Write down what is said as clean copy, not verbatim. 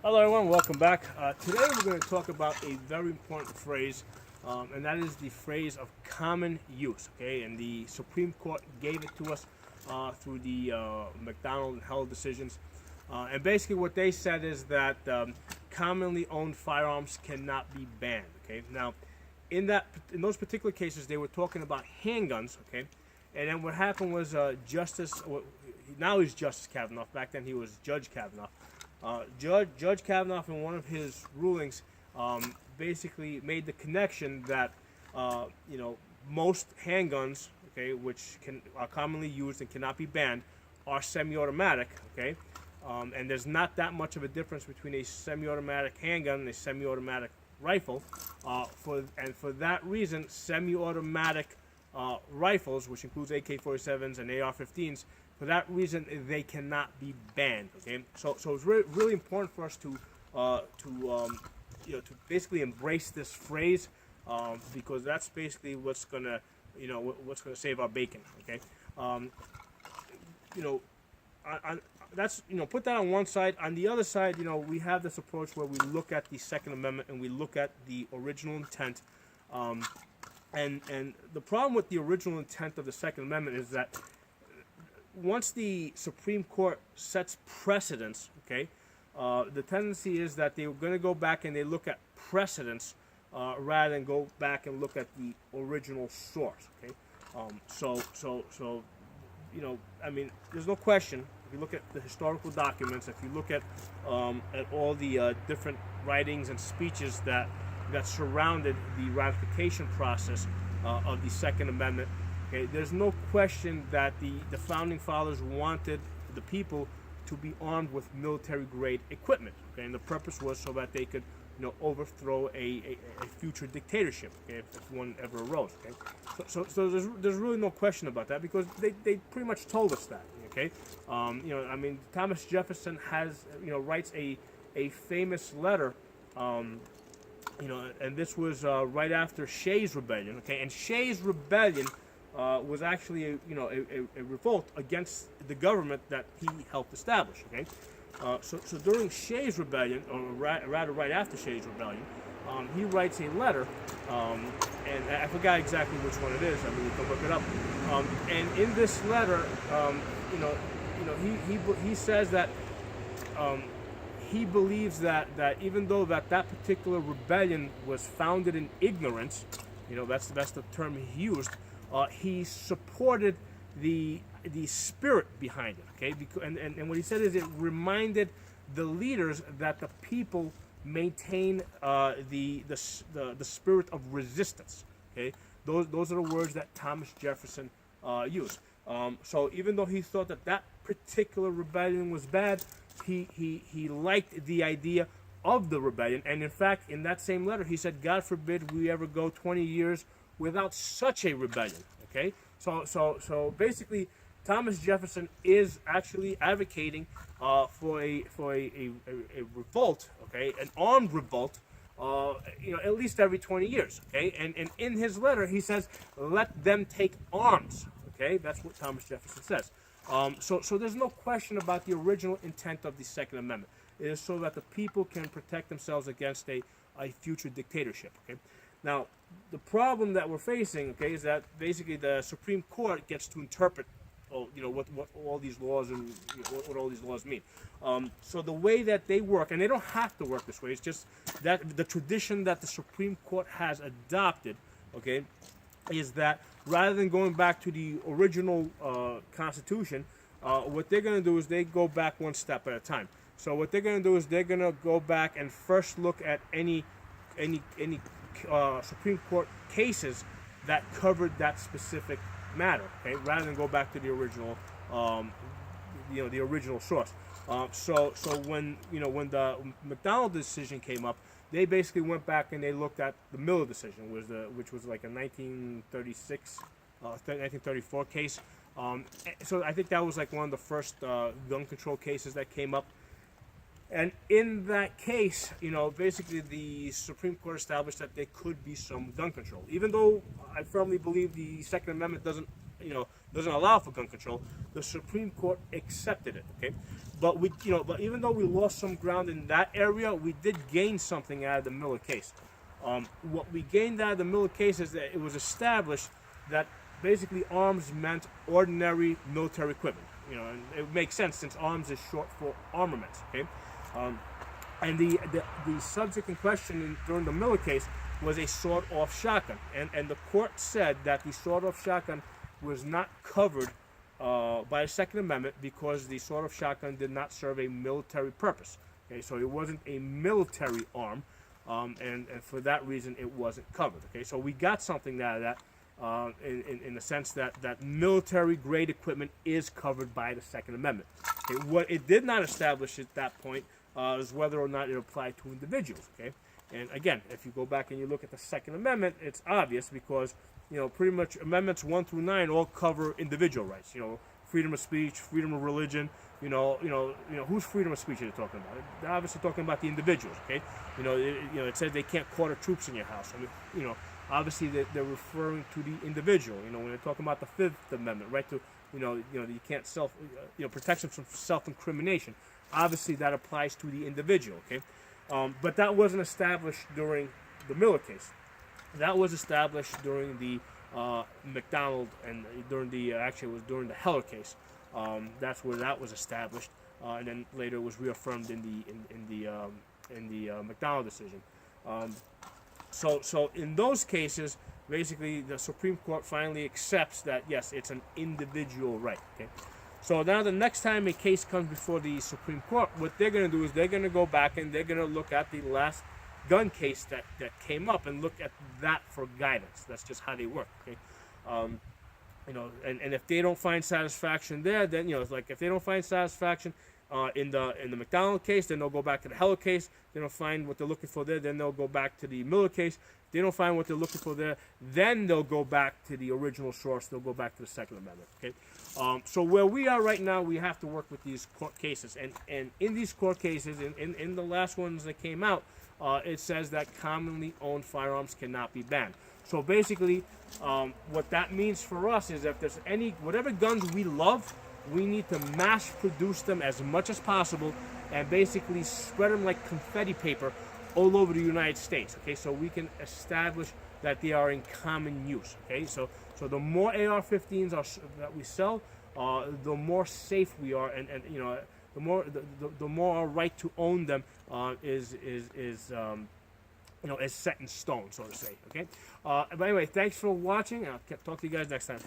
Hello everyone, welcome back. Today we're going to talk about a very important phrase, and that is the phrase of common use, okay? And the Supreme Court gave it to us through the McDonald and Held decisions. And basically what they said is that commonly owned firearms cannot be banned, okay? Now, in those particular cases, they were talking about handguns, okay? And then what happened was now he's Justice Kavanaugh, back then he was Judge Kavanaugh. Judge Kavanaugh, in one of his rulings, basically made the connection that most handguns, okay, which are commonly used and cannot be banned, are semi-automatic, okay, and there's not that much of a difference between a semi-automatic handgun and a semi-automatic rifle. For that reason, semi-automatic rifles, which includes AK-47s and AR-15s. For that reason, they cannot be banned. Okay, so it's really important for us to basically embrace this phrase because that's basically what's gonna save our bacon. Okay, put that on one side. On the other side, we have this approach where we look at the Second Amendment and we look at the original intent. And the problem with the original intent of the Second Amendment is that once the Supreme Court sets precedents, okay, the tendency is that they're going to go back and they look at precedents rather than go back and look at the original source, okay. I mean, there's no question. If you look at the historical documents, if you look at all the different writings and speeches that surrounded the ratification process of the Second Amendment, okay, there's no question that the Founding Fathers wanted the people to be armed with military-grade equipment, okay, and the purpose was so that they could, overthrow a future dictatorship, okay, if one ever arose, okay. So there's really no question about that because they pretty much told us that, okay. I mean, Thomas Jefferson writes a famous letter. And this was right after Shays' Rebellion, okay? And Shays' Rebellion was actually a revolt against the government that he helped establish, okay? So during Shays' Rebellion, or rather right after Shays' Rebellion, he writes a letter, and I forgot exactly which one it is. I mean, you can look it up. And in this letter, he says that. He believes that even though that particular rebellion was founded in ignorance, that's the term he used, he supported the spirit behind it, okay? And what he said is it reminded the leaders that the people maintain the spirit of resistance, okay? Those are the words that Thomas Jefferson used. So even though he thought that particular rebellion was bad, he liked the idea of the rebellion, and in fact, in that same letter, he said, "God forbid we ever go 20 years without such a rebellion." Okay, so basically, Thomas Jefferson is actually advocating for a revolt, okay, an armed revolt, at least every 20 years. Okay, and in his letter, he says, "Let them take arms." Okay, that's what Thomas Jefferson says. So there's no question about the original intent of the Second Amendment. It is so that the people can protect themselves against a future dictatorship. Okay. Now, the problem that we're facing, okay, is that basically the Supreme Court gets to interpret, what all these laws and what all these laws mean. So the way that they work, and they don't have to work this way. It's just that the tradition that the Supreme Court has adopted, okay, is that rather than going back to the original Constitution, what they're going to do is they go back one step at a time. So what they're going to do is they're going to go back and first look at any Supreme Court cases that covered that specific matter, okay, rather than go back to the original, the original source. So when the McDonald decision came up, they basically went back and they looked at the Miller decision, which was like a 1934 case. So I think that was like one of the first gun control cases that came up. And in that case, basically the Supreme Court established that there could be some gun control, even though I firmly believe the Second Amendment doesn't allow for gun control. The Supreme Court accepted it. Okay, but but even though we lost some ground in that area, we did gain something out of the Miller case. What we gained out of the Miller case is that it was established that basically arms meant ordinary military equipment. And it makes sense since arms is short for armaments. Okay, and the subject in question during the Miller case was a sawed-off shotgun, and the court said that the sawed-off shotgun was not covered by the Second Amendment because the sawed-off shotgun did not serve a military purpose. Okay, so it wasn't a military arm, and for that reason it wasn't covered. Okay, so we got something out of that in the sense that military-grade equipment is covered by the Second Amendment. Okay, what it did not establish at that point is whether or not it applied to individuals. Okay, and again, if you go back and you look at the Second Amendment, it's obvious because pretty much Amendments 1 through 9 all cover individual rights. Freedom of speech, freedom of religion. Whose freedom of speech are they talking about? They're obviously talking about the individuals. Okay, it says they can't quarter troops in your house. I mean, obviously they're referring to the individual. When they're talking about the Fifth Amendment, right to you can't protection from self-incrimination. Obviously that applies to the individual. Okay, but that wasn't established during the Miller case. That was established during the McDonald and during during the Heller case. That's where that was established, and then later it was reaffirmed in the McDonald decision. So in those cases, basically the Supreme Court finally accepts that yes, it's an individual right. Okay. So now the next time a case comes before the Supreme Court, what they're going to do is they're going to go back and they're going to look at the last gun case that came up and look at that for guidance. That's just how they work. Okay. And if they don't find satisfaction there, then it's like if they don't find satisfaction in the McDonald case, then they'll go back to the Heller case. They don't find what they're looking for there, then they'll go back to the Miller case. If they don't find what they're looking for there, then they'll go back to the original source. They'll go back to the Second Amendment. Okay. So where we are right now, we have to work with these court cases, and in these court cases, in the last ones that came out, it says that commonly owned firearms cannot be banned. So basically, what that means for us is if there's whatever guns we love, we need to mass produce them as much as possible and basically spread them like confetti paper all over the United States. Okay, so we can establish that they are in common use. Okay, so the more AR-15s that we sell, the more safe we are, and the more our right to own them is set in stone, so to say. Okay, but anyway, thanks for watching. I'll talk to you guys next time.